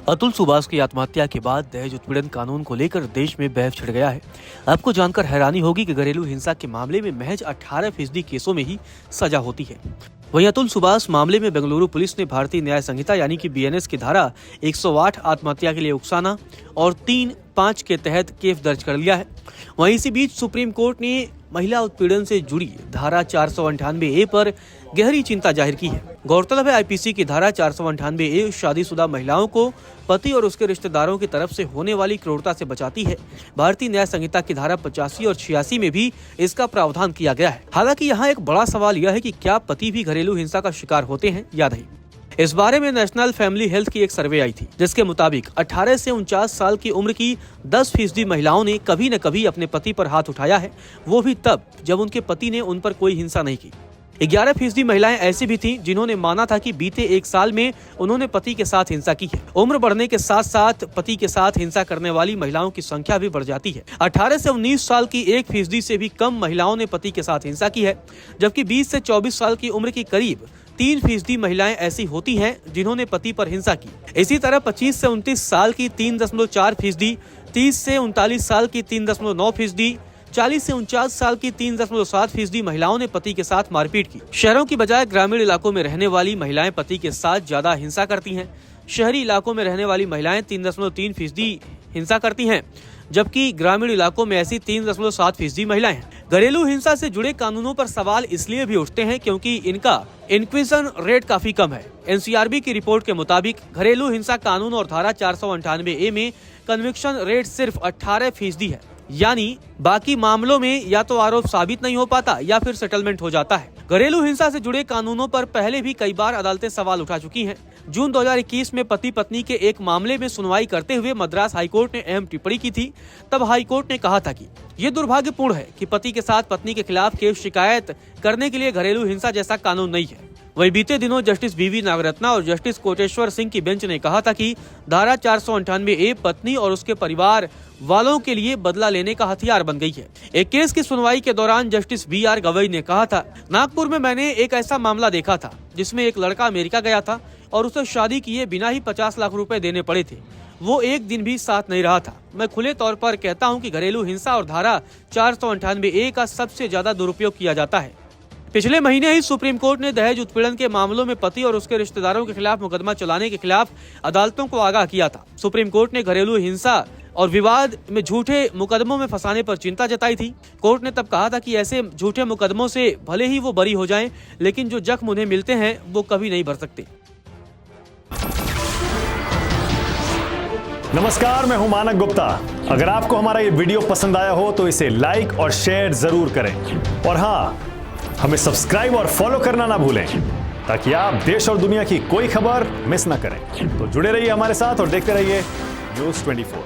अतुल सुभाष की आत्महत्या के बाद दहेज उत्पीड़न कानून को लेकर देश में बहस छिड़ गया है। आपको जानकर हैरानी होगी कि घरेलू हिंसा के मामले में महज 18% केसों में ही सजा होती है। वहीं अतुल सुभाष मामले में बेंगलुरु पुलिस ने भारतीय न्याय संहिता यानी कि BNS की धारा 108 आत्महत्या के लिए उकसाना और 3(5) के तहत केस दर्ज कर लिया है। वहीं इसी बीच सुप्रीम कोर्ट ने महिला उत्पीड़न से जुड़ी धारा 498A पर गहरी चिंता जाहिर की है। गौरतलब है IPC की धारा 498A शादीशुदा महिलाओं को पति और उसके रिश्तेदारों की तरफ से होने वाली क्रूरता से बचाती है। भारतीय न्याय संहिता की धारा 85 और 86 में भी इसका प्रावधान किया गया है। हालांकि यहाँ एक बड़ा सवाल यह है कि क्या पति भी घरेलू हिंसा का शिकार होते हैं या नहीं। इस बारे में नेशनल फैमिली हेल्थ की एक सर्वे आई थी, जिसके मुताबिक 18 से 49 साल की उम्र की 10% महिलाओं ने कभी न कभी अपने पति पर हाथ उठाया है, वो भी तब जब उनके पति ने उन पर कोई हिंसा नहीं की। 11% महिलाएं ऐसी भी थीं जिन्होंने माना था कि बीते 1 साल में उन्होंने पति के साथ हिंसा की है। उम्र बढ़ने के साथ साथ पति के साथ हिंसा करने वाली महिलाओं की संख्या भी बढ़ जाती है। 18 से 19 साल की 1% से भी कम महिलाओं ने पति के साथ हिंसा की है, जबकि 20 से 24 साल की उम्र की करीब 3% महिलाएं ऐसी होती हैं जिन्होंने पति पर हिंसा की। इसी तरह 25 से 29 साल की 3.4%, 30 से 39 साल की 3.9%, 40 से 49 साल की 3.7% महिलाओं ने पति के साथ मारपीट की। शहरों की बजाय ग्रामीण इलाकों में रहने वाली महिलाएं पति के साथ ज्यादा हिंसा करती हैं। शहरी इलाकों में रहने वाली महिलाएं 3.3% हिंसा करती हैं, जबकि ग्रामीण इलाकों में ऐसी 3.7% महिलाएं हैं। घरेलू हिंसा से जुड़े कानूनों पर सवाल इसलिए भी उठते हैं क्योंकि इनका इन्क्विजिशन रेट काफी कम है। NCRB की रिपोर्ट के मुताबिक घरेलू हिंसा कानून और धारा 498A में कन्विक्शन रेट सिर्फ 18% है, यानी बाकी मामलों में या तो आरोप साबित नहीं हो पाता या फिर सेटलमेंट हो जाता है। घरेलू हिंसा से जुड़े कानूनों पर पहले भी कई बार अदालतें सवाल उठा चुकी हैं। जून 2021 में पति पत्नी के एक मामले में सुनवाई करते हुए मद्रास हाईकोर्ट ने अहम टिप्पणी की थी। तब हाईकोर्ट ने कहा था कि ये दुर्भाग्यपूर्ण है कि पति के साथ पत्नी के खिलाफ केस शिकायत करने के लिए घरेलू हिंसा जैसा कानून नहीं है। वहीं बीते दिनों जस्टिस BV नागरत्ना और जस्टिस कोटेश्वर सिंह की बेंच ने कहा था कि धारा 498A पत्नी और उसके परिवार वालों के लिए बदला लेने का हथियार बन गई है। एक केस की सुनवाई के दौरान जस्टिस BR गवई ने कहा था, नागपुर में मैंने एक ऐसा मामला देखा था जिसमें एक लड़का अमेरिका गया था और उसे शादी किए बिना ही 50 लाख रुपए देने पड़े थे। वो एक दिन भी साथ नहीं रहा था। मैं खुले तौर पर कहता हूँ कि घरेलू हिंसा और धारा 498A का सबसे ज्यादा दुरुपयोग किया जाता है। पिछले महीने ही सुप्रीम कोर्ट ने दहेज उत्पीड़न के मामलों में पति और उसके रिश्तेदारों के खिलाफ मुकदमा चलाने के खिलाफ अदालतों को आगाह किया था। सुप्रीम कोर्ट ने घरेलू हिंसा और विवाद में झूठे मुकदमों में फंसाने पर चिंता जताई थी। कोर्ट ने तब कहा था कि ऐसे झूठे मुकदमों से भले ही वो बरी हो जाएं, लेकिन जो जख्म उन्हें मिलते हैं वो कभी नहीं भर सकते। नमस्कार, मैं हूं मानक गुप्ता। अगर आपको हमारा ये वीडियो पसंद आया हो तो इसे लाइक और शेयर जरूर करें, और हाँ, हमें सब्सक्राइब और फॉलो करना ना भूलें ताकि आप देश और दुनिया की कोई खबर मिस ना करें। तो जुड़े रहिए हमारे साथ और देखते रहिए News 24।